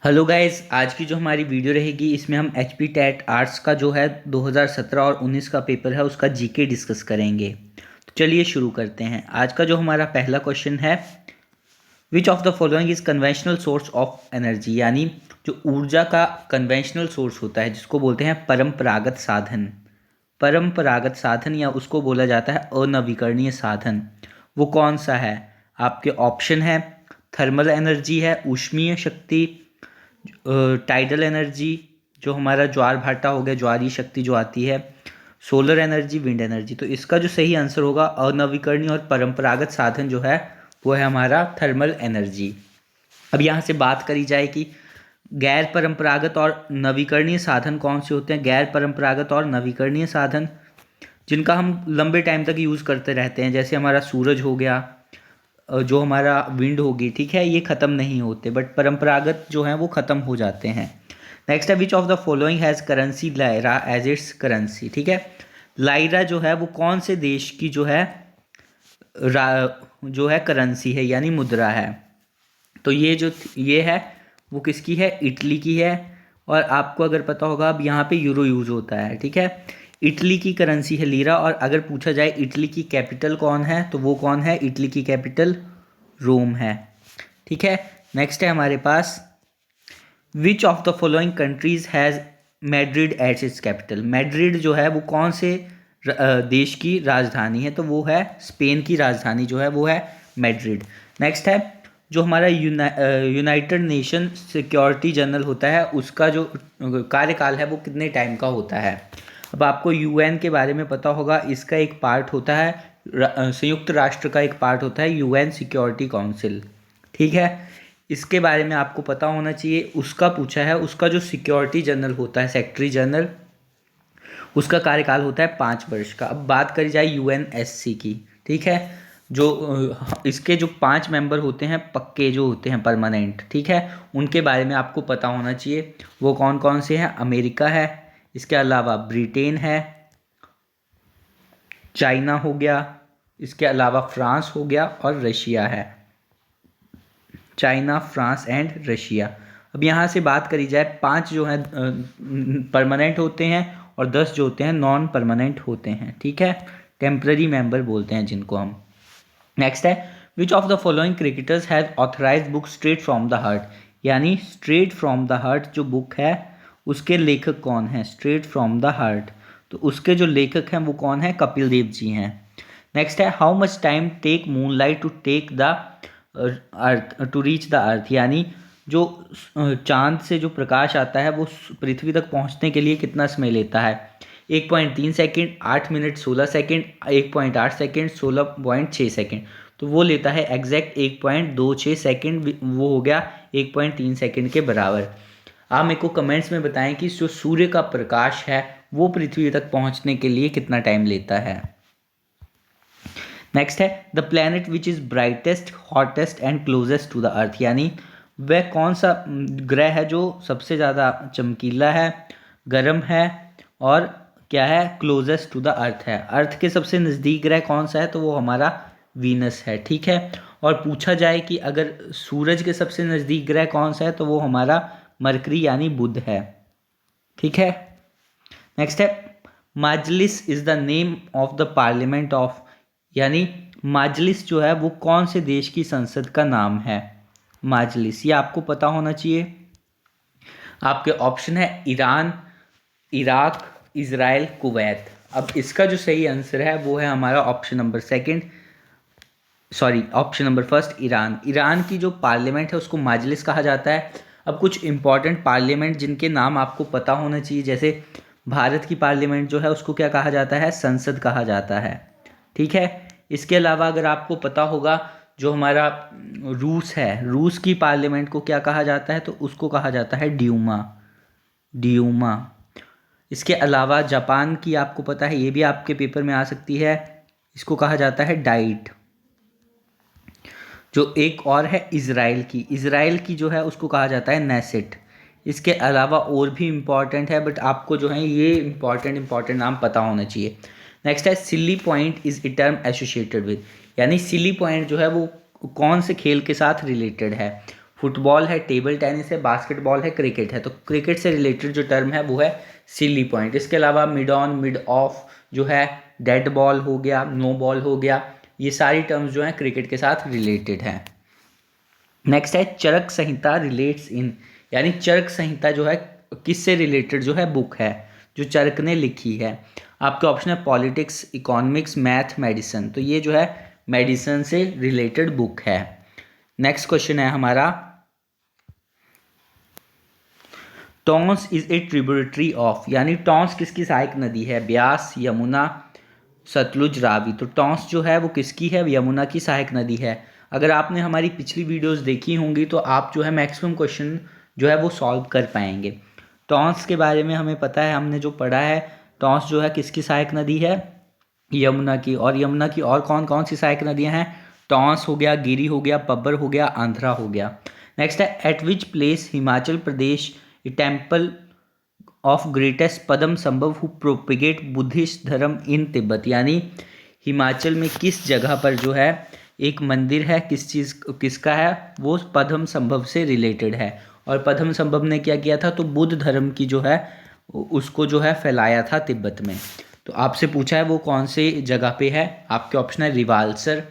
Hello guys, आज की जो हमारी वीडियो रहेगी इसमें हम एच पी टेट आर्ट्स का जो है 2017 और 19 का पेपर है उसका जीके डिस्कस करेंगे। तो चलिए शुरू करते हैं। आज का जो हमारा पहला क्वेश्चन है, which of the following is conventional source of energy, यानी जो ऊर्जा का कन्वेंशनल सोर्स होता है जिसको बोलते हैं परंपरागत साधन। परंपरागत साधन या उसको बोला जाता है अनवीकरणीय साधन, वो कौन सा है? आपके ऑप्शन है थर्मल एनर्जी है, ऊष्मीय शक्ति, टाइडल एनर्जी जो हमारा ज्वार भाटा हो गया, ज्वारीय शक्ति जो आती है, सोलर एनर्जी, विंड एनर्जी। तो इसका जो सही आंसर होगा अनवीकरणीय और परंपरागत साधन जो है वो है हमारा थर्मल एनर्जी। अब यहाँ से बात करी जाए कि गैर परंपरागत और नवीकरणीय साधन कौन से होते हैं। गैर परंपरागत और नवीकरणीय साधन जिनका हम लंबे टाइम तक यूज़ करते रहते हैं, जैसे हमारा सूरज हो गया, जो हमारा विंड होगी, ठीक है, ये ख़त्म नहीं होते, बट परंपरागत जो हैं वो ख़त्म हो जाते हैं। नेक्स्ट है, which of the following has currency lira as its currency. ठीक है, लायरा जो है वो कौन से देश की जो है जो है करेंसी है, यानी मुद्रा है। तो ये है वो किसकी है? इटली की है। और आपको अगर पता होगा, अब यहाँ पे यूरो यूज़ होता है, ठीक है। इटली की करेंसी है लीरा। और अगर पूछा जाए इटली की कैपिटल कौन है, तो वो कौन है? इटली की कैपिटल रोम है, ठीक है। नेक्स्ट है हमारे पास, which of the following countries has Madrid as its capital. Madrid जो है वो कौन से देश की राजधानी है? तो वो है स्पेन की राजधानी जो है वो है मैड्रिड। नेक्स्ट है, जो हमारा यूनाइटेड नेशन सिक्योरिटी जनरल होता है उसका जो कार्यकाल है वो कितने टाइम का होता है? अब आपको यूएन के बारे में पता होगा, इसका एक पार्ट होता है संयुक्त राष्ट्र का एक पार्ट होता है यूएन सिक्योरिटी काउंसिल, ठीक है। इसके बारे में आपको पता होना चाहिए। उसका पूछा है, उसका जो सिक्योरिटी जनरल होता है, सेक्रेटरी जनरल, उसका कार्यकाल होता है 5 वर्ष का। अब बात करी जाए यूएनएससी की, ठीक है, जो इसके जो 5 मेंबर होते हैं पक्के जो होते हैं परमानेंट, ठीक है, उनके बारे में आपको पता होना चाहिए। वो कौन कौन से हैं? अमेरिका है, इसके अलावा ब्रिटेन है, चाइना हो गया, इसके अलावा फ्रांस हो गया और रशिया है। China, France and Russia. अब यहाँ से बात करी जाए, 5 जो हैं परमानेंट होते हैं और 10 जो होते हैं नॉन परमानेंट होते हैं, ठीक है, टेम्पररी मेंबर बोलते हैं जिनको हम। नेक्स्ट है, which of the following cricketers has authorise book straight from the heart, यानी स्ट्रेट फ्रॉम द हार्ट जो बुक है उसके लेखक कौन है? स्ट्रेट फ्रॉम द हार्ट, तो उसके जो लेखक हैं वो कौन है? कपिल देव जी हैं। नेक्स्ट है, how much time take moonlight to take the earth to reach the earth, यानी जो चांद से जो प्रकाश आता है वो पृथ्वी तक पहुंचने के लिए कितना समय लेता है? 1.3 second, 8 minute 16 second, 1.8 second, 16.6 second. तो वो लेता है एग्जैक्ट 1.26 सेकेंड, वो हो गया 1.3 सेकेंड के बराबर। आप मेरे को कमेंट्स में बताएं कि जो सूर्य का प्रकाश है वो पृथ्वी तक पहुंचने के लिए कितना टाइम लेता है। नेक्स्ट है, the planet which is brightest, hottest and closest to the earth, यानी वह कौन सा ग्रह है जो सबसे ज़्यादा चमकीला है, गर्म है और क्या है? क्लोजेस्ट टू द अर्थ है। अर्थ के सबसे नज़दीक ग्रह कौन सा है? तो वो हमारा वीनस है, ठीक है। और पूछा जाए कि अगर सूरज के सबसे नज़दीक ग्रह कौन सा है, तो वो हमारा मरकरी यानी बुध है, ठीक है। नेक्स्ट है, Majlis is the name of the parliament of, यानी माजलिस जो है वो कौन से देश की संसद का नाम है? माजलिस, ये आपको पता होना चाहिए। आपके ऑप्शन है ईरान, इराक, इज़राइल, कुवैत। अब इसका जो सही आंसर है वो है हमारा option number second, sorry option number first, Iran. Iran की जो पार्लियामेंट है उसको माजलिस कहा जाता है। अब कुछ इंपॉर्टेंट पार्लियामेंट जिनके नाम आपको पता होना चाहिए, जैसे भारत की पार्लियामेंट जो है उसको क्या कहा जाता है? संसद कहा जाता है, ठीक है। इसके अलावा अगर आपको पता होगा, जो हमारा रूस है, रूस की पार्लियामेंट को क्या कहा जाता है? तो उसको कहा जाता है ड्यूमा, ड्यूमा। इसके अलावा जापान की आपको पता है, ये भी आपके पेपर में आ सकती है, इसको कहा जाता है डाइट। जो एक और है इज़राइल की, इज़राइल की जो है उसको कहा जाता है नेसेट। इसके अलावा और भी इम्पॉर्टेंट है, बट आपको जो है ये इम्पॉर्टेंट नाम पता होना चाहिए। नेक्स्ट है, silly point is a term associated with, यानी सिली पॉइंट जो है वो कौन से खेल के साथ रिलेटेड है? फुटबॉल है, टेबल टेनिस है, बास्केटबॉल है, क्रिकेट है। तो क्रिकेट से रिलेटेड जो टर्म है वो है सिली पॉइंट। इसके अलावा मिड ऑन, मिड ऑफ जो है, डेड बॉल हो गया, नो बॉल हो गया, ये सारी टर्म्स जो हैं क्रिकेट के साथ रिलेटेड हैं। नेक्स्ट है चरक संहिता रिलेट्स इन, यानी चरक संहिता जो है किससे रिलेटेड जो है बुक है जो चरक ने लिखी है। आपके ऑप्शन है पॉलिटिक्स, इकोनॉमिक्स, मैथ, मेडिसिन। तो ये जो है मेडिसिन से रिलेटेड बुक है। नेक्स्ट क्वेश्चन है हमारा, Tons is a tributary of, यानी टॉन्स किसकी सहायक नदी है, ब्यास, यमुना, सतलुज, रावी। तो टॉन्स जो है वो किसकी है, यमुना की सहायक नदी है। अगर आपने हमारी पिछली वीडियोस देखी होंगी तो आप जो है मैक्सिमम क्वेश्चन जो है वो सॉल्व कर पाएंगे। टॉन्स के बारे में हमें पता है, हमने जो पढ़ा है, टॉन्स जो है किसकी सहायक नदी है, यमुना की। और यमुना की और कौन कौन सी सहायक नदियां हैं, टॉन्स हो गया, गिरी हो गया, पब्बर हो गया, आंध्रा हो गया। नेक्स्ट है at which place Himachal Pradesh a temple of greatest Padma Sambhav who propagate Buddhist धर्म इन तिब्बत, यानी हिमाचल में किस जगह पर जो है एक मंदिर है, किसका है, वो पद्म संभव से रिलेटेड है। और पद्म संभव ने क्या किया था, तो बुद्ध धर्म की जो है उसको जो है फैलाया था तिब्बत में। तो आपसे पूछा है वो कौन से जगह पे है, आपके ऑप्शन है रिवालसर,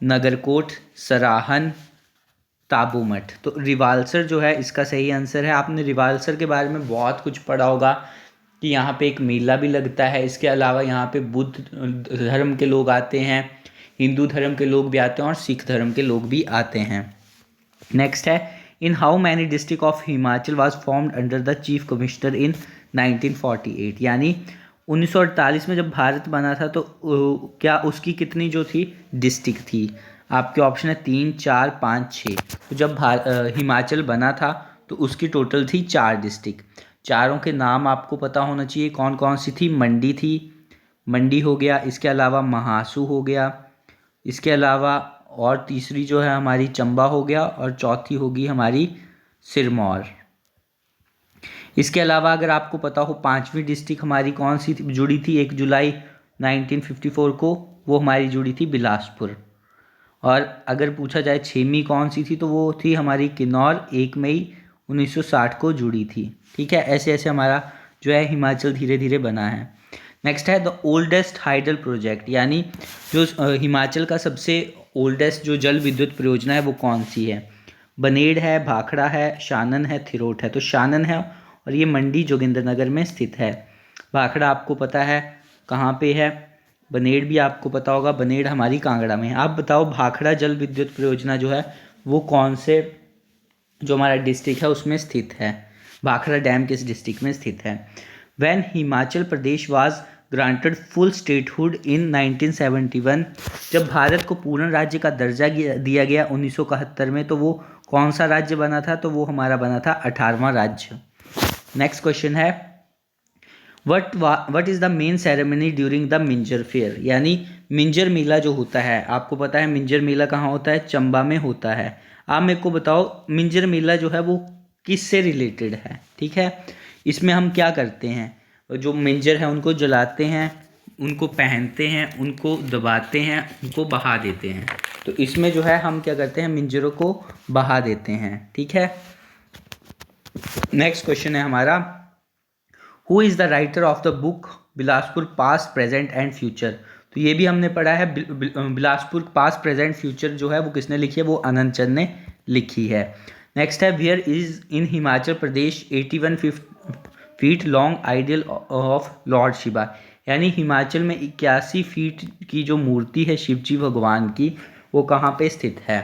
नगरकोट, सराहन, ताबूमठ। तो रिवालसर जो है इसका सही आंसर है। आपने रिवालसर के बारे में बहुत कुछ पढ़ा होगा कि यहाँ पे एक मेला भी लगता है। इसके अलावा यहाँ पे बुद्ध धर्म के लोग आते हैं, हिंदू धर्म के लोग भी आते हैं और सिख धर्म के लोग भी आते हैं। नेक्स्ट है in how many district of Himachal was formed under the chief commissioner इन 1948, यानी 1948 में जब भारत बना था तो क्या उसकी कितनी जो थी डिस्ट्रिक्ट थी। आपके ऑप्शन है 3, 4, 5, 6। तो जब हिमाचल बना था तो उसकी टोटल थी 4 डिस्ट्रिक्ट। चारों के नाम आपको पता होना चाहिए कौन कौन सी थी। मंडी थी, मंडी हो गया, इसके अलावा महासू हो गया, इसके अलावा और तीसरी जो है हमारी चंबा हो गया, और चौथी होगी हमारी सिरमौर। इसके अलावा अगर आपको पता हो 5वीं डिस्ट्रिक्ट हमारी कौन सी जुड़ी थी 1 जुलाई 1954 को, वो हमारी जुड़ी थी बिलासपुर। और अगर पूछा जाए 6वीं कौन सी थी तो वो थी हमारी किन्नौर, 1 मई 1960 को जुड़ी थी। ठीक है, ऐसे ऐसे हमारा जो है हिमाचल धीरे धीरे बना है। नेक्स्ट है द ओल्डेस्ट हाइडल प्रोजेक्ट, यानी जो हिमाचल का सबसे ओल्डेस्ट जो जल विद्युत परियोजना है वो कौन सी है। बनेड़ है, भाखड़ा है, शानन है, थिरोट है। तो शानन है और ये मंडी जोगिंद्रनगर में स्थित है। भाखड़ा आपको पता है कहाँ पे है, बनेड़ भी आपको पता होगा, बनेड़ हमारी कांगड़ा में है। आप बताओ भाखड़ा जल विद्युत परियोजना जो है वो कौन से जो हमारा डिस्ट्रिक्ट है उसमें स्थित है, भाखड़ा डैम किस डिस्ट्रिक्ट में स्थित है। When Himachal Pradesh was granted full statehood in 1971, जब भारत को पूर्ण राज्य का दर्जा दिया गया 1971 में, तो वो कौन सा राज्य बना था, तो वो हमारा बना था 18वां राज्य। नेक्स्ट क्वेश्चन है what is the main ceremony during the Minjar fair, यानी मिंजर मेला जो होता है, आपको पता है मिंजर मेला कहाँ होता है, चंबा में होता है। आप मेरे को बताओ मिंजर मेला जो है वो किससे रिलेटेड है। ठीक है, इसमें हम क्या करते हैं, जो मिंजर है उनको जलाते हैं, उनको पहनते हैं, उनको दबाते हैं, उनको बहा देते हैं। तो इसमें जो है हम क्या करते हैं, मिंजरों को बहा देते हैं। ठीक है, नेक्स्ट क्वेश्चन है हमारा who is the writer of the book Bilaspur past present and future. तो ये भी हमने पढ़ा है, बिलासपुर पास्ट प्रेजेंट फ्यूचर जो है वो किसने लिखी है, वो आनंद चंद ने लिखी है। नेक्स्ट है where is in Himachal Pradesh 81 feet long ideal of lord Shiva, यानी हिमाचल में 81 फीट की जो मूर्ति है शिवजी भगवान की वो कहाँ पे स्थित है।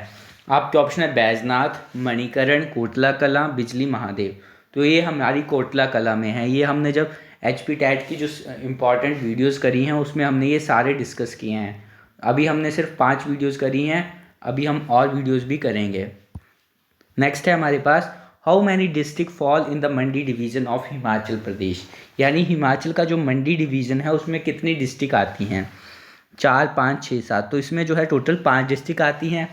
आपके ऑप्शन है बैजनाथ, मणिकरण, कोटला कला, बिजली महादेव। तो ये हमारी कोटला कला में है। ये हमने जब HP टैट की जो इम्पॉर्टेंट वीडियोस करी हैं उसमें हमने ये सारे डिस्कस किए हैं। अभी हमने सिर्फ 5 वीडियोस करी हैं, अभी हम और वीडियोस भी करेंगे। नेक्स्ट है हमारे पास how many district fall in the Mandi division of Himachal Pradesh, यानी हिमाचल का जो मंडी डिवीज़न है उसमें कितनी डिस्ट्रिक्ट आती हैं, 4, 5, 6, 7। तो इसमें जो है टोटल 5 डिस्ट्रिक्ट आती हैं।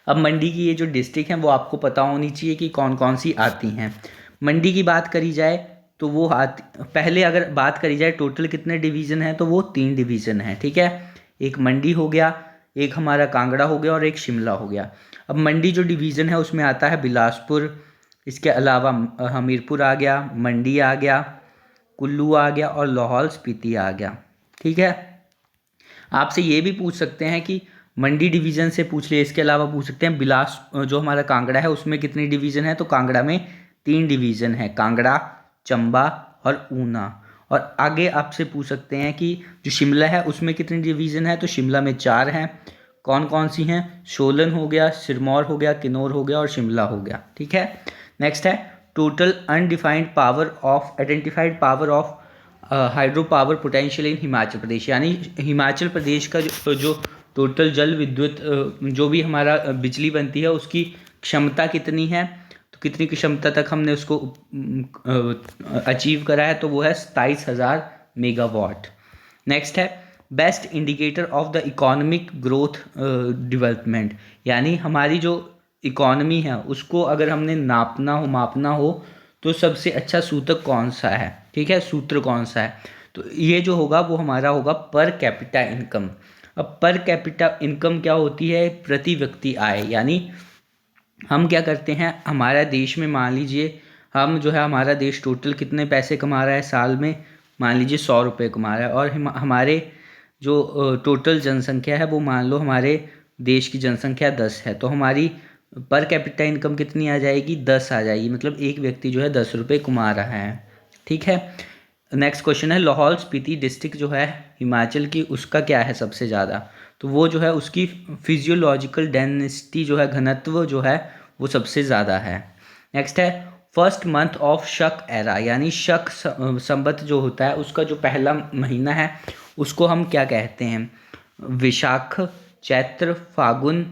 अब मंडी की ये जो डिस्ट्रिक्ट हैं वो आपको पता होनी चाहिए कि कौन कौन सी आती हैं। मंडी की बात करी जाए तो वो पहले अगर बात करी जाए टोटल कितने डिवीज़न हैं तो वो 3 डिवीज़न हैं। ठीक है, एक मंडी हो गया, एक हमारा कांगड़ा हो गया और एक शिमला हो गया। अब मंडी जो डिवीज़न है उसमें आता है बिलासपुर, इसके अलावा हमीरपुर आ गया, मंडी आ गया, कुल्लू आ गया और लाहौल स्पीति आ गया। ठीक है, आपसे ये भी पूछ सकते हैं कि मंडी डिवीज़न से पूछ लिए, इसके अलावा पूछ सकते हैं जो हमारा कांगड़ा है उसमें कितनी डिवीज़न है, तो कांगड़ा में 3 डिवीज़न है, कांगड़ा, चंबा और ऊना। और आगे आपसे पूछ सकते हैं कि जो शिमला है उसमें कितनी डिवीज़न है, तो शिमला में 4 हैं। कौन कौन सी हैं, सोलन हो गया, सिरमौर हो गया, किन्नौर हो गया और शिमला हो गया। ठीक है, नेक्स्ट है total undefined power of identified power of hydro power potential in Himachal Pradesh, यानी हिमाचल प्रदेश का जो टोटल जल विद्युत जो भी हमारा बिजली बनती है उसकी क्षमता कितनी है, तो कितनी की क्षमता तक हमने उसको अचीव करा है, तो वो है 27,000 मेगावाट। नेक्स्ट है best indicator of the economic growth development, यानी हमारी जो इकोनॉमी है उसको अगर हमने नापना हो मापना हो तो सबसे अच्छा सूतक कौन सा है। ठीक है, सूत्र कौन सा है, तो ये जो होगा वो हमारा होगा पर कैपिटा इनकम। अब पर कैपिटा इनकम क्या होती है, प्रति व्यक्ति आय, यानी हम क्या करते हैं हमारा देश में, मान लीजिए हम जो है हमारा देश टोटल कितने पैसे कमा रहा है साल में, मान लीजिए 100 रुपये कमा रहा है, और हमारे जो टोटल जनसंख्या है वो मान लो हमारे देश की जनसंख्या 10 है, तो हमारी पर कैपिटा इनकम कितनी आ जाएगी, 10 आ जाएगी, मतलब एक व्यक्ति जो है 10 रुपये कमा रहा है। ठीक है, नेक्स्ट क्वेश्चन है लाहौल स्पीति डिस्ट्रिक्ट जो है हिमाचल की, उसका क्या है सबसे ज़्यादा, तो वो जो है उसकी फिजियोलॉजिकल डेंसिटी जो है, घनत्व जो है वो सबसे ज़्यादा है। नेक्स्ट है फर्स्ट मंथ ऑफ शक एरा, यानी शक संवत जो होता है उसका जो पहला महीना है उसको हम क्या कहते हैं, विशाख, चैत्र, फागुन,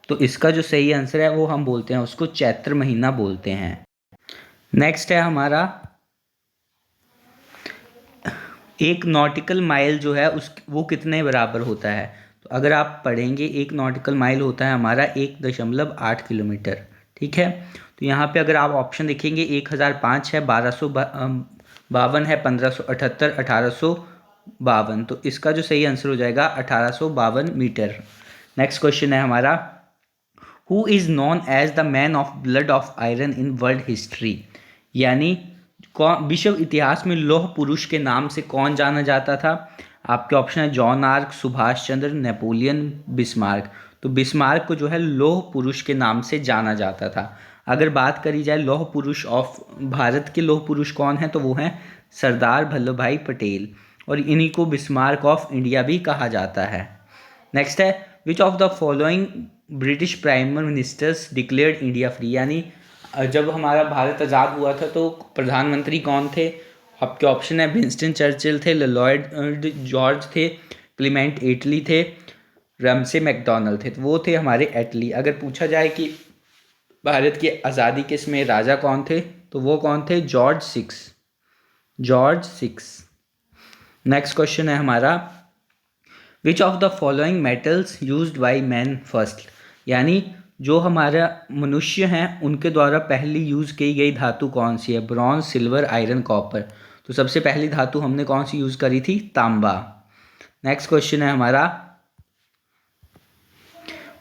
तो इसका जो सही आंसर है वो हम बोलते हैं उसको चैत्र महीना बोलते हैं। नेक्स्ट है हमारा एक नॉटिकल माइल जो है वो कितने बराबर होता है, तो अगर आप पढ़ेंगे एक नॉटिकल माइल होता है हमारा 1.8 किलोमीटर। ठीक है, तो यहाँ पे अगर आप ऑप्शन देखेंगे 1005 है, 1252 है, 1578, 1852, तो इसका जो सही आंसर हो जाएगा 1852 मीटर। नेक्स्ट क्वेश्चन है हमारा who is known as the man of blood of iron in world history, यानी कौन विश्व इतिहास में लौह पुरुष के नाम से कौन जाना जाता था। आपके ऑप्शन है John arc, Subhash Chandra, Napoleon, Bismarck, तो बिस्मार्क को जो है लौह पुरुष के नाम से जाना जाता था। अगर बात करी जाए लौह पुरुष ऑफ भारत के लौह पुरुष कौन है, तो वो हैं सरदार वल्लभ भाई पटेल, और इन्हीं को बिस्मार्क ऑफ इंडिया भी कहा जाता है। नेक्स्ट है which of the following British prime ministers declared India free, यानी जब हमारा भारत आज़ाद हुआ था तो प्रधानमंत्री कौन थे। आपके ऑप्शन है विंस्टन चर्चिल थे, लॉयड जॉर्ज थे, क्लीमेंट एटली थे, रमसे मैकडोनल्ड थे, तो वो थे हमारे एटली। अगर पूछा जाए कि भारत की आज़ादी के इसमें राजा कौन थे, तो वो कौन थे, जॉर्ज सिक्स। नेक्स्ट क्वेश्चन है हमारा विच of the following metals used by man first, यानी जो हमारा मनुष्य हैं उनके द्वारा पहली यूज़ की गई धातु कौन सी है, ब्रॉन्ज, सिल्वर, आयरन, कॉपर, तो सबसे पहली धातु हमने कौन सी यूज़ करी थी, तांबा। नेक्स्ट क्वेश्चन है हमारा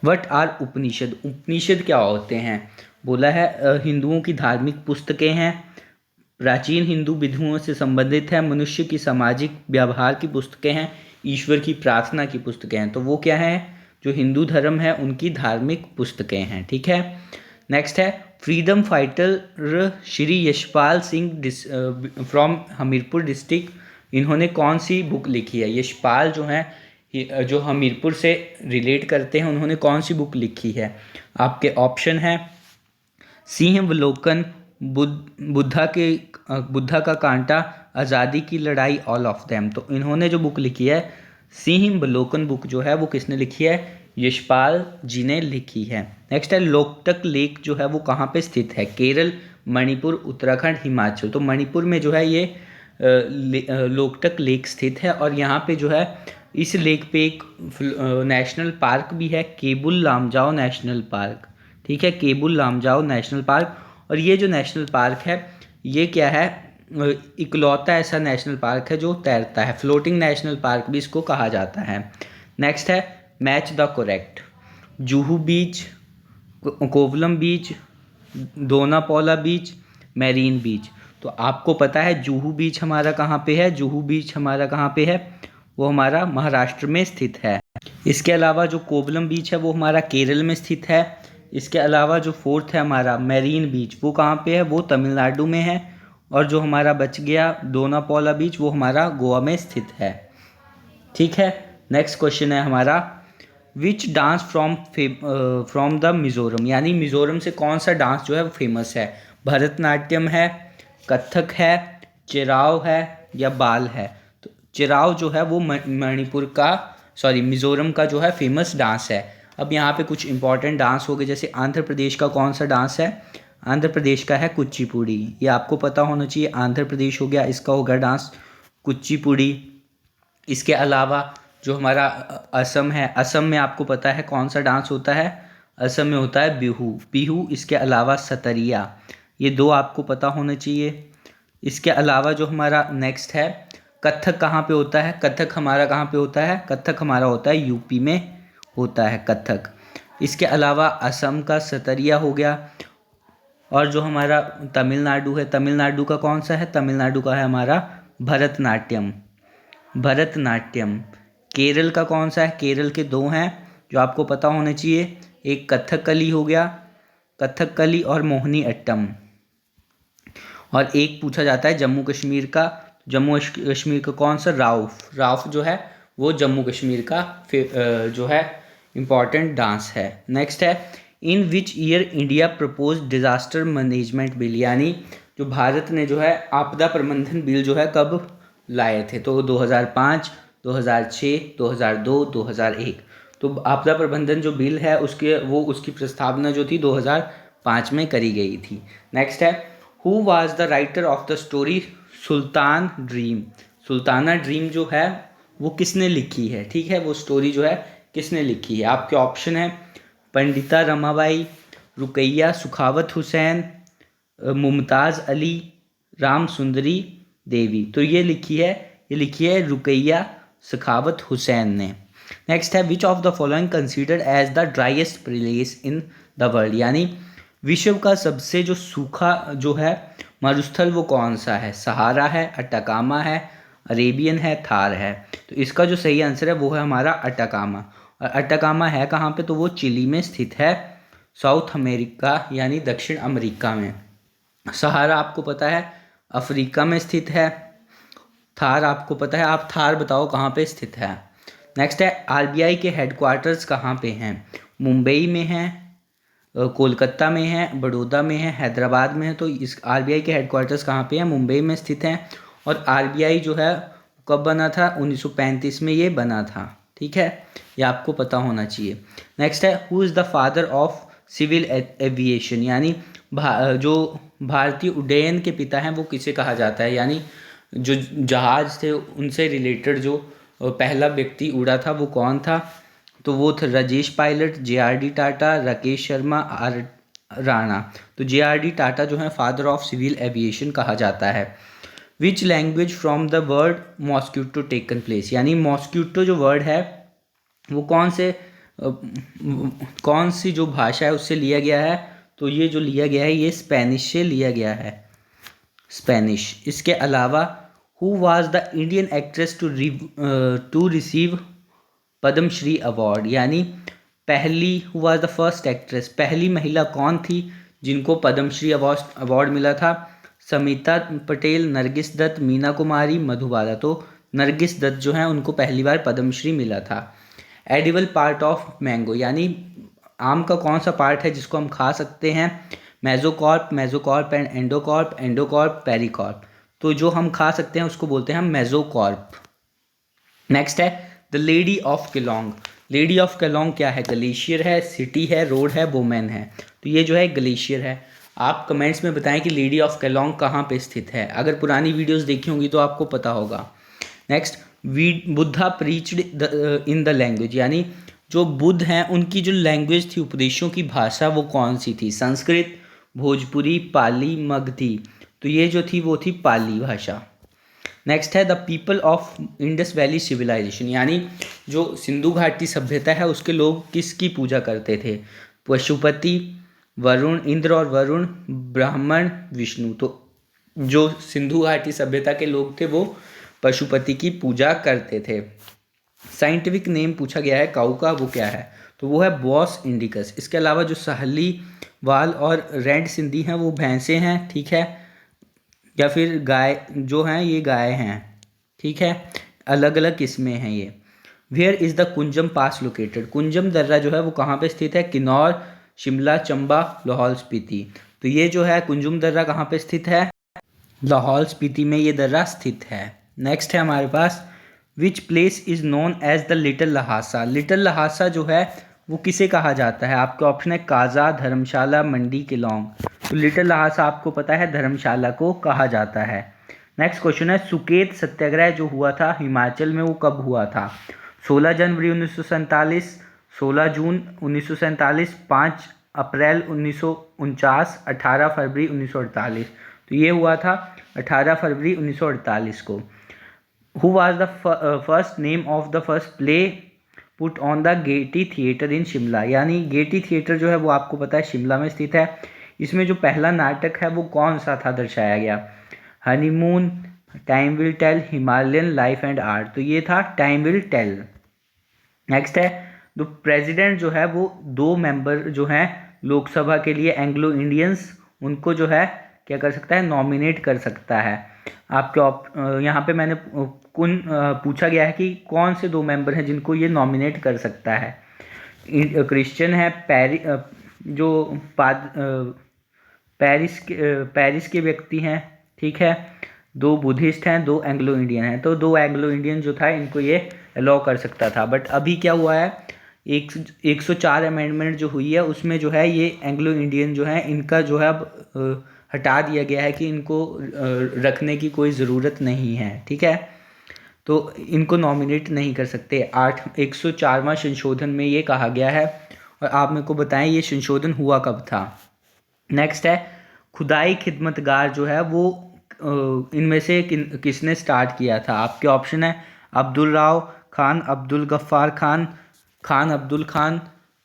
व्हाट आर उपनिषद, उपनिषद क्या होते हैं, बोला है हिंदुओं की धार्मिक पुस्तकें हैं, प्राचीन हिंदू विधियों से संबंधित है, मनुष्य की सामाजिक व्यवहार की पुस्तकें हैं, ईश्वर की प्रार्थना की पुस्तकें हैं, तो वो क्या है, जो हिंदू धर्म है उनकी धार्मिक पुस्तकें हैं। ठीक है, नेक्स्ट है freedom fighter Shri Yashpal Singh from Hamirpur district, इन्होंने कौन सी बुक लिखी है, यशपाल जो हैं जो हमीरपुर से रिलेट करते हैं उन्होंने कौन सी बुक लिखी है। आपके ऑप्शन है सिंहावलोकन, बुद्धा का कांटा, आज़ादी की लड़ाई, ऑल ऑफ देम, तो इन्होंने जो बुक लिखी है सिंहावलोकन बुक जो है वो किसने लिखी है, यशपाल जी ने लिखी है। नेक्स्ट है लोकटक लेक जो है वो कहाँ पे स्थित है, केरल, मणिपुर, उत्तराखंड, हिमाचल, तो मणिपुर में जो है ये लोकटक लेक स्थित है, और यहाँ पे जो है इस लेक पे एक नेशनल पार्क भी है, केबुल लामजाओ नेशनल पार्क। ठीक है, केबुल लामजाओ नेशनल पार्क, और ये जो नेशनल पार्क है ये क्या है, इकलौता ऐसा नेशनल पार्क है जो तैरता है, फ्लोटिंग नेशनल पार्क भी इसको कहा जाता है। नेक्स्ट है match the correct. Juhu beach, Kovalam beach, Dona Paula beach, marine beach. तो आपको पता है जुहू बीच हमारा कहाँ पे है? जुहू बीच हमारा कहाँ पे है? वो हमारा महाराष्ट्र में स्थित है। इसके अलावा जो कोवलम बीच है वो हमारा केरल में स्थित है। इसके अलावा जो फोर्थ है हमारा मैरीन बीच, वो कहाँ पे है? वो तमिलनाडु में है। और जो हमारा बच गया दोनापौला बीच, वो हमारा गोवा में स्थित है। ठीक है, नेक्स्ट क्वेश्चन है हमारा, which dance from the Mizoram, यानी मिज़ोरम से कौन सा डांस जो है वो फेमस है? भरतनाट्यम है, कथक है, चिराव है या बाल है? तो चिराव जो है वो मिज़ोरम का जो है फेमस डांस है। अब यहाँ पे कुछ इंपॉर्टेंट डांस हो गए, जैसे आंध्र प्रदेश का कौन सा डांस है? आंध्र प्रदेश का है कुचिपुड़ी, ये आपको पता होना चाहिए। आंध्र प्रदेश हो गया, इसका हो गया डांस कुचिपुड़ी। इसके अलावा जो हमारा असम है, असम में आपको पता है कौन सा डांस होता है? असम में होता है बिहू। बिहू, इसके अलावा सतरिया, ये दो आपको पता होना चाहिए। इसके अलावा जो हमारा नेक्स्ट है कथक, कहाँ पे होता है? कथक हमारा कहाँ पे होता है? कथक हमारा होता है यूपी में होता है कथक। इसके अलावा असम का सतरिया हो गया। और जो हमारा तमिलनाडु है, तमिलनाडु का कौन सा है? तमिलनाडु का है हमारा भरतनाट्यम। भरतनाट्यम। केरल का कौन सा है? केरल के दो हैं जो आपको पता होने चाहिए, एक कथकली हो गया, कथकली और मोहिनी अट्टम। और एक पूछा जाता है जम्मू कश्मीर का, जम्मू कश्मीर का कौन सा? राउफ। राउफ जो है वो जम्मू कश्मीर का जो है इम्पॉर्टेंट डांस है। नेक्स्ट है, in which year India propose disaster management bill, यानी जो भारत ने जो है आपदा प्रबंधन बिल जो है कब लाए थे? तो 2005, 2006, 2002, 2001। तो आपदा प्रबंधन जो बिल है उसकी प्रस्तावना जो थी 2005 में करी गई थी। नेक्स्ट है, who was the writer of the story Sultan dream. Sultana dream जो है वो किसने लिखी है? ठीक है, वो स्टोरी जो है किसने लिखी है? आपके ऑप्शन है पंडिता रमाबाई, रुकैया सुखावत हुसैन, मुमताज़ अली, राम सुंदरी देवी। तो ये लिखी है रुकैया सखावत हुसैन ने। नेक्स्ट है, which of the following considered as the driest place in the world, यानी विश्व का सबसे जो सूखा जो है मरुस्थल वो कौन सा है? सहारा है, अटाकामा है, अरेबियन है, थार है। तो इसका जो सही आंसर है वो है हमारा अटाकामा। और अटाकामा है कहाँ पे? तो वो चिली में स्थित है, साउथ अमेरिका यानी दक्षिण अमेरिका में। सहारा आपको पता है अफ्रीका में स्थित है। थार आपको पता है, आप थार बताओ कहाँ पे स्थित है। नेक्स्ट है, आरबीआई के हेडक्वार्टर्स कहाँ पे हैं? मुंबई में है, कोलकाता में है, बड़ौदा में है, हैदराबाद में है। तो इस आरबीआई के हेडक्वार्टर्स कहाँ पे हैं? मुंबई में स्थित हैं। और आरबीआई जो है कब बना था? 1935 में ये बना था। ठीक है, ये आपको पता होना चाहिए। नेक्स्ट है, who is the father of civil aviation, यानी जो भारतीय उड्डयन के पिता हैं वो किसे कहा जाता है? यानी जो जहाज़ थे उनसे रिलेटेड जो पहला व्यक्ति उड़ा था वो कौन था? तो वो थे राजेश पायलट, जेआरडी टाटा, राकेश शर्मा, आर राणा। तो जेआरडी टाटा जो है फादर ऑफ सिविल एविएशन कहा जाता है। Which language from the word mosquito taken place, यानी मॉस्क्यूटो जो वर्ड है वो कौन सी जो भाषा है उससे लिया गया है? तो ये जो लिया गया है ये स्पेनिश से लिया गया है, स्पेनिश। इसके अलावा who was the Indian actress to receive Padma Shri award, यानी who was the first actress, पहली महिला कौन थी जिनको पद्मश्री अवार्ड मिला था? समिता पटेल, नरगिस दत्त, मीना कुमारी, मधुबाला। तो नरगिस दत्त जो हैं उनको पहली बार पद्मश्री मिला था। एडिबल पार्ट ऑफ मैंगो, यानी आम का कौन सा पार्ट है जिसको हम खा सकते हैं? मेजोकॉर्प, मेजोकॉर्प एंड एंडोकॉर्प, एंडोकॉर्प, पेरिकॉर्प। तो जो हम खा सकते हैं उसको बोलते हैं हम मेजोकॉर्प। नेक्स्ट है the lady of Kelong. Lady of Kelong क्या है? ग्लेशियर है, सिटी है, रोड है, वुमेन है। तो ये जो है ग्लेशियर है। आप कमेंट्स में बताएं कि लेडी ऑफ केलोंग कहाँ पे स्थित है। अगर पुरानी वीडियोस देखी होंगी तो आपको पता होगा। Next, Buddha preached in the language, यानी जो बुद्ध हैं उनकी जो लैंग्वेज थी, उपदेशों की भाषा वो कौन सी थी? संस्कृत, भोजपुरी, पाली, मगधी। तो ये जो थी वो थी पाली भाषा। नेक्स्ट है the people of Indus valley civilisation, यानी जो सिंधु घाटी सभ्यता है उसके लोग किसकी पूजा करते थे? पशुपति, वरुण, इंद्र और वरुण, ब्राह्मण, विष्णु। तो जो सिंधु घाटी सभ्यता के लोग थे वो पशुपति की पूजा करते थे। साइंटिफिक नेम पूछा गया है काऊ का, वो क्या है? तो वो है बॉस इंडिकस। इसके अलावा जो साहली, वाल और रेड सिंधी हैं वो भैंसे हैं, ठीक है, या फिर गाय जो हैं ये गाय हैं, ठीक है, अलग अलग किस्में हैं ये। Where is the Kunzum pass located? Kunzum दर्रा जो है वो कहाँ पे स्थित है? किन्नौर, शिमला, चंबा, लाहौल स्पीति। तो ये जो है कुंजम दर्रा कहाँ पे स्थित है? लाहौल स्पीति में ये दर्रा स्थित है। नेक्स्ट है हमारे पास which place is known as the little Lhasa? Little Lhasa जो है वो किसे कहा जाता है? आपके ऑप्शन है काजा, धर्मशाला, मंडी, केलोंग। तो लिटिल लहासा आपको पता है धर्मशाला को कहा जाता है। नेक्स्ट क्वेश्चन है सुकेत सत्याग्रह जो हुआ था हिमाचल में वो कब हुआ था? 16 जनवरी 1947, 16 जून 1947, 5 अप्रैल 1949, 18 फरवरी 1948। तो ये हुआ था 18 फरवरी 1948 को। Who was the first name of the first play put on the Getty theatre in Shimla? यानी गेटी थिएटर जो है वो आपको पता है शिमला में स्थित है। इसमें जो पहला नाटक है वो कौन सा था दर्शाया गया? Honeymoon, time will tell, Himalayan, life and art. तो ये था टाइम विल टेल। नेक्स्ट है जो प्रेसिडेंट जो है वो 2 मेंबर जो हैं लोकसभा के लिए एंग्लो इंडियंस, उनको जो है क्या कर सकता है? नॉमिनेट कर सकता है। आपके यहाँ पे मैंने पूछा गया है कि कौन से 2 मेंबर हैं जिनको ये नॉमिनेट कर सकता है। क्रिश्चियन है, जो पेरिस के व्यक्ति हैं, ठीक है, 2 बुद्धिस्ट हैं, 2 एंग्लो इंडियन हैं। तो 2 एंग्लो इंडियन जो था इनको ये अलाउ कर सकता था। बट अभी क्या हुआ है, 104 अमेंडमेंट जो हुई है उसमें जो है ये एंग्लो इंडियन जो है इनका जो है अब हटा दिया गया है कि इनको रखने की कोई ज़रूरत नहीं है, ठीक है, तो इनको नॉमिनेट नहीं कर सकते। 104वां संशोधन में ये कहा गया है। और आप मेरे को बताएं ये संशोधन हुआ कब था? नेक्स्ट है खुदाई खिदमतगार जो है वो इनमें से किसने स्टार्ट किया था? आपके ऑप्शन है अब्दुल राव खान, अब्दुल गफ्फार खान, खान अब्दुल खान,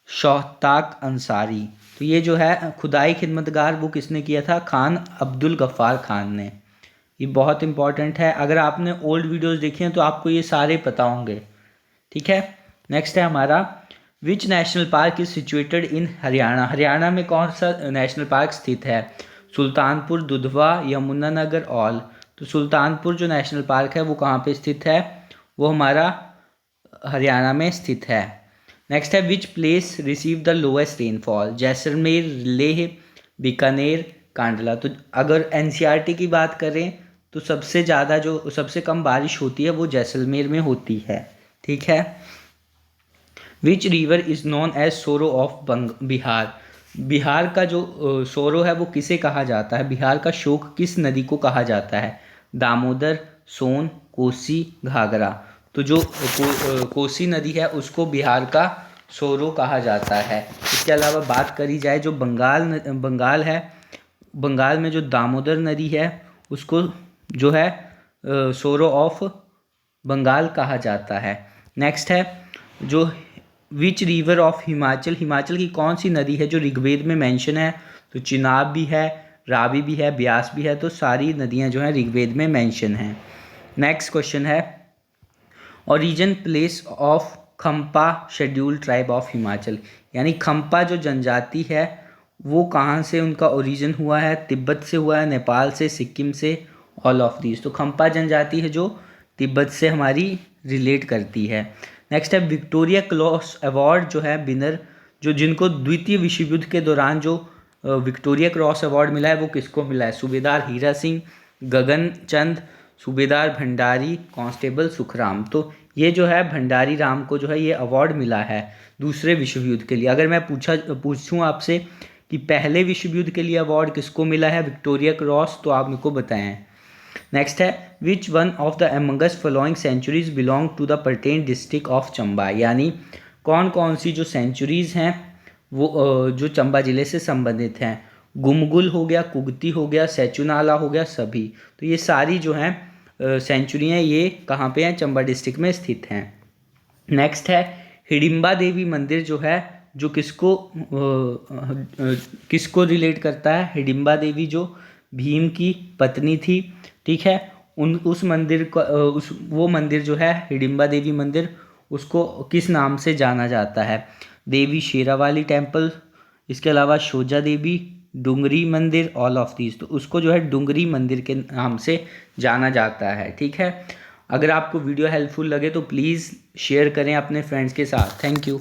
शौताक अंसारी। तो ये जो है खुदाई खिदमतगार वो किसने किया था? खान अब्दुल गफ्फार खान ने। ये बहुत इंपॉर्टेंट है, अगर आपने ओल्ड वीडियोस देखी हैं तो आपको ये सारे पता होंगे, ठीक है। नेक्स्ट है हमारा which national park is situated in Haryana? Haryana में कौन सा नेशनल पार्क स्थित है? सुल्तानपुर, दुधवा, यमुनानगर, ऑल। तो सुल्तानपुर जो नेशनल पार्क है वो कहाँ पे स्थित है? वो हमारा हरियाणा में स्थित है। नेक्स्ट है which place receive the lowest rainfall? Jaisalmer, Leh, Bikaner, Kandla. तो अगर एनसीईआरटी की बात करें तो सबसे ज़्यादा जो सबसे कम बारिश होती है वो जैसलमेर में होती है, ठीक है। Which river is known as sorrow of Bihar? Bihar का जो सोरो है वो किसे कहा जाता है? बिहार का शोक किस नदी को कहा जाता है? दामोदर, सोन, कोसी, घाघरा। तो जो कोसी नदी है उसको बिहार का सोरो कहा जाता है। इसके अलावा बात करी जाए जो बंगाल है, बंगाल में जो दामोदर नदी है उसको जो है सोरो ऑफ बंगाल कहा जाता है। नेक्स्ट है जो which river of Himachal? Himachal की कौन सी नदी है जो ऋग्वेद में मेंशन है? तो चिनाब भी है, रावी भी है, ब्यास भी है। तो सारी नदियां जो हैं ऋग्वेद में मेंशन हैं। नेक्स्ट क्वेश्चन है origin place of Khampa schedule tribe of Himachal? यानी खम्पा जो जनजाति है वो कहाँ से उनका ओरिजिन हुआ है? तिब्बत से हुआ है, नेपाल से, सिक्किम से, ऑल ऑफ दीज। तो खम्पा जनजाति है जो तिब्बत से हमारी रिलेट करती है। नेक्स्ट है विक्टोरिया क्रॉस अवार्ड जो है विनर जो जिनको द्वितीय विश्व युद्ध के दौरान जो विक्टोरिया क्रॉस अवार्ड मिला है वो किसको मिला है? सूबेदार हीरा सिंह, गगन चंद, सूबेदार भंडारी, कांस्टेबल सुखराम। तो ये जो है भंडारी राम को जो है ये अवार्ड मिला है दूसरे विश्व युद्ध के लिए। अगर मैं पूछूं आपसे कि पहले विश्व युद्ध के लिए अवार्ड किसको मिला है विक्टोरिया क्रॉस, तो आप मेरे को बताएं। नेक्स्ट है which one of the amongst following centuries belong to the pertain district of Chamba? यानी कौन कौन सी जो सेंचुरीज हैं वो जो चंबा ज़िले से संबंधित हैं? गुमगुल हो गया, कुगती हो गया, सेचुनाला हो गया, सभी। तो ये सारी जो हैं सेंचुरी हैं ये कहाँ पे हैं, चंबा डिस्ट्रिक्ट में स्थित हैं। नेक्स्ट है हिडिंबा देवी मंदिर जो है, जो किसको रिलेट करता है, हिडिंबा देवी जो भीम की पत्नी थी, ठीक है, उस मंदिर को वो मंदिर जो है हिडिंबा देवी मंदिर, उसको किस नाम से जाना जाता है, देवी शेरावाली टेम्पल, इसके अलावा शोजा देवी, डुंगरी मंदिर, ऑल ऑफ दीज। तो उसको जो है डुंगरी मंदिर के नाम से जाना जाता है, ठीक है। अगर आपको वीडियो हेल्पफुल लगे तो प्लीज़ शेयर करें अपने फ्रेंड्स के साथ। Thank you.